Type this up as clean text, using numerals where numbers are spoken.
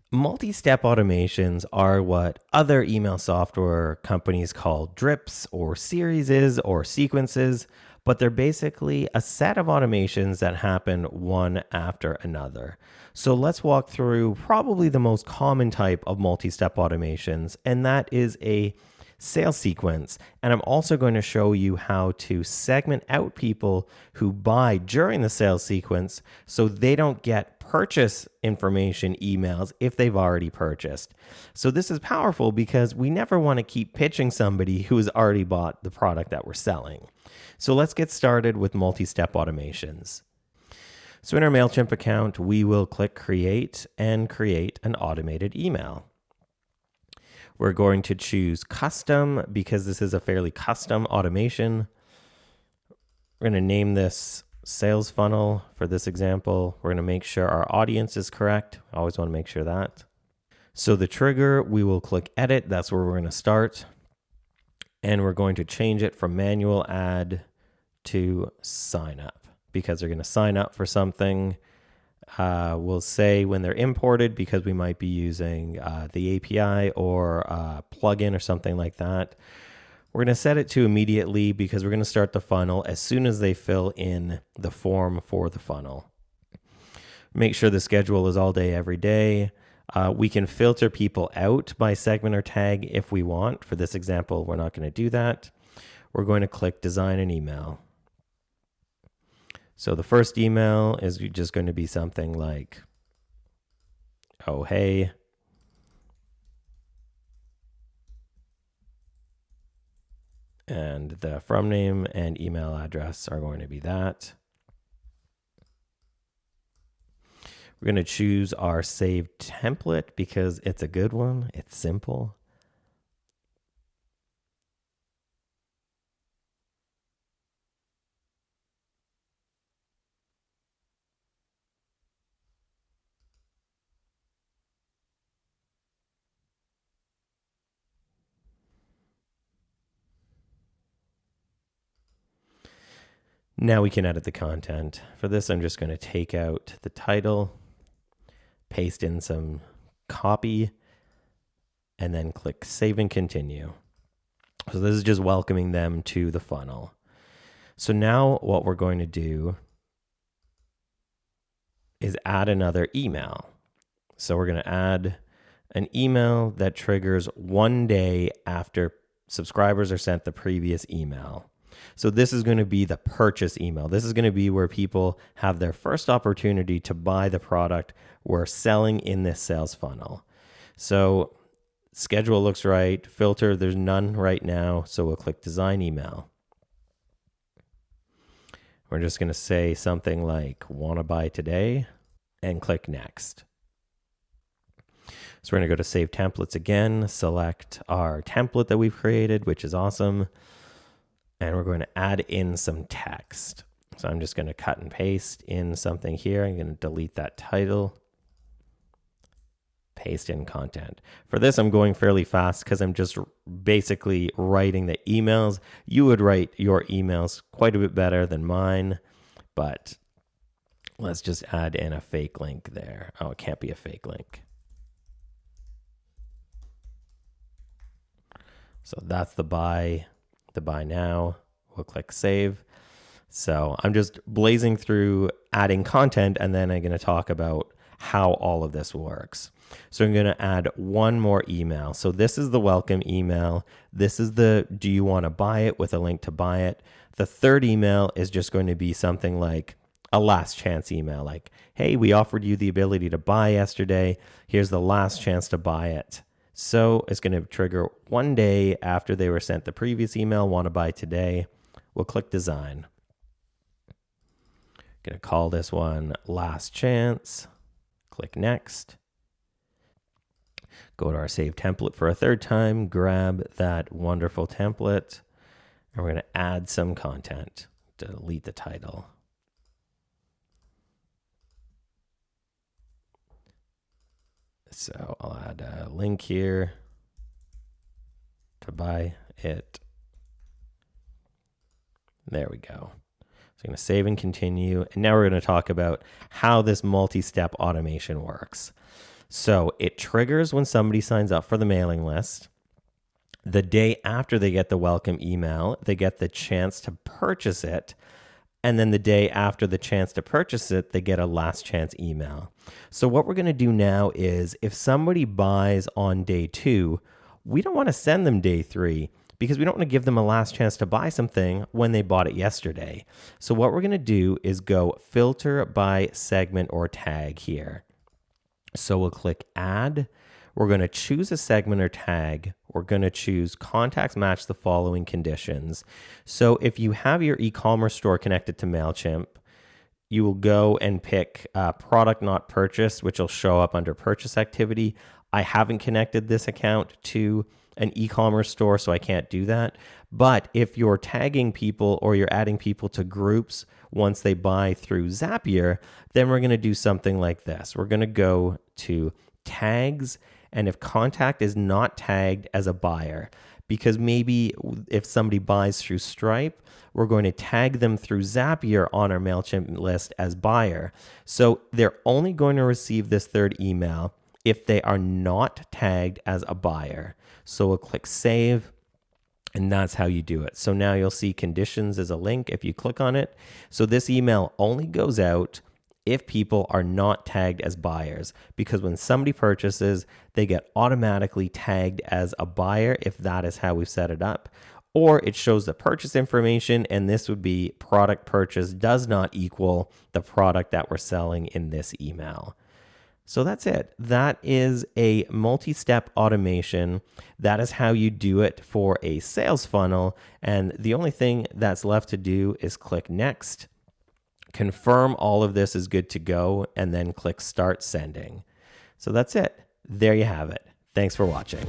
Multi-step automations are what other email software companies call drips or series or sequences, but they're basically a set of automations that happen one after another. So let's walk through probably the most common type of multi-step automations, and that is a sales sequence. And I'm also going to show you how to segment out people who buy during the sales sequence so they don't get purchase information emails if they've already purchased. So this is powerful because we never want to keep pitching somebody who has already bought the product that we're selling. So let's get started with multi-step automations. So in our Mailchimp account, we will click create and create an automated email. We're going to choose custom because this is a fairly custom automation. We're going to name this sales funnel for this example. We're going to make sure our audience is correct. I always want to make sure that. So the trigger, we will click edit. That's where we're going to start. And we're going to change it from manual add to sign up because they're going to sign up for something. We'll say when they're imported because we might be using the API or a plugin or something like that. We're going to set it to immediately because we're going to start the funnel as soon as they fill in the form for the funnel. Make sure the schedule is all day, every day. We can filter people out by segment or tag if we want. For this example, we're not going to do that. We're going to click design an email. So the first email is just going to be something like, oh, hey. And the from name and email address are going to be that. We're going to choose our saved template because it's a good one. It's simple. Now we can edit the content. For this, I'm just going to take out the title, paste in some copy, and then click save and continue. So this is just welcoming them to the funnel. So now what we're going to do is add another email. So we're going to add an email that triggers 1 day after subscribers are sent the previous email. So this is going to be the purchase email. This is going to be where people have their first opportunity to buy the product we're selling in this sales funnel. So schedule looks right. Filter, there's none right now. So we'll click design email. We're just going to say something like want to buy today and click next. So we're going to go to save templates again, select our template that we've created, which is awesome. And we're going to add in some text. So I'm just going to cut and paste in something here. I'm going to delete that title, paste in content. For this, I'm going fairly fast because I'm just basically writing the emails. You would write your emails quite a bit better than mine, but let's just add in a fake link there. Oh, it can't be a fake link. So that's the buy now. We'll click save. So I'm just blazing through adding content, and then I'm going to talk about how all of this works. So I'm going to add one more email. So this is the welcome email. This is the do you want to buy it with a link to buy it. The third email is just going to be something like a last chance email, like, hey, we offered you the ability to buy yesterday. Here's the last chance to buy it. So it's going to trigger 1 day after they were sent the previous email, want to buy today. We'll click design. Going to call this one last chance. Click next. Go to our save template for a third time, grab that wonderful template, and we're going to add some content. Delete the title. So I'll add a link here to buy it. There we go. So I'm going to save and continue. And now we're going to talk about how this multi-step automation works. So it triggers when somebody signs up for the mailing list. The day after they get the welcome email, they get the chance to purchase it. And then the day after the chance to purchase it, they get a last chance email. So what we're going to do now is if somebody buys on day 2, we don't want to send them day 3 because we don't want to give them a last chance to buy something when they bought it yesterday. So what we're going to do is go filter by segment or tag here. So we'll click add. We're going to choose a segment or tag. We're going to choose contacts match the following conditions. So if you have your e-commerce store connected to Mailchimp, you will go and pick product not purchased, which will show up under purchase activity. I haven't connected this account to an e-commerce store, so I can't do that. But if you're tagging people or you're adding people to groups once they buy through Zapier, then we're going to do something like this. We're going to go to tags, and if contact is not tagged as a buyer, because maybe if somebody buys through Stripe, we're going to tag them through Zapier on our Mailchimp list as buyer. So they're only going to receive this third email if they are not tagged as a buyer. So we'll click save, and that's how you do it. So now you'll see conditions as a link if you click on it. So this email only goes out if people are not tagged as buyers, because when somebody purchases, they get automatically tagged as a buyer if that is how we've set it up. Or it shows the purchase information, and this would be product purchase does not equal the product that we're selling in this email. So that's it. That is a multi-step automation. That is how you do it for a sales funnel. And the only thing that's left to do is click next, confirm all of this is good to go, and then click start sending. So that's it. There you have it. Thanks for watching.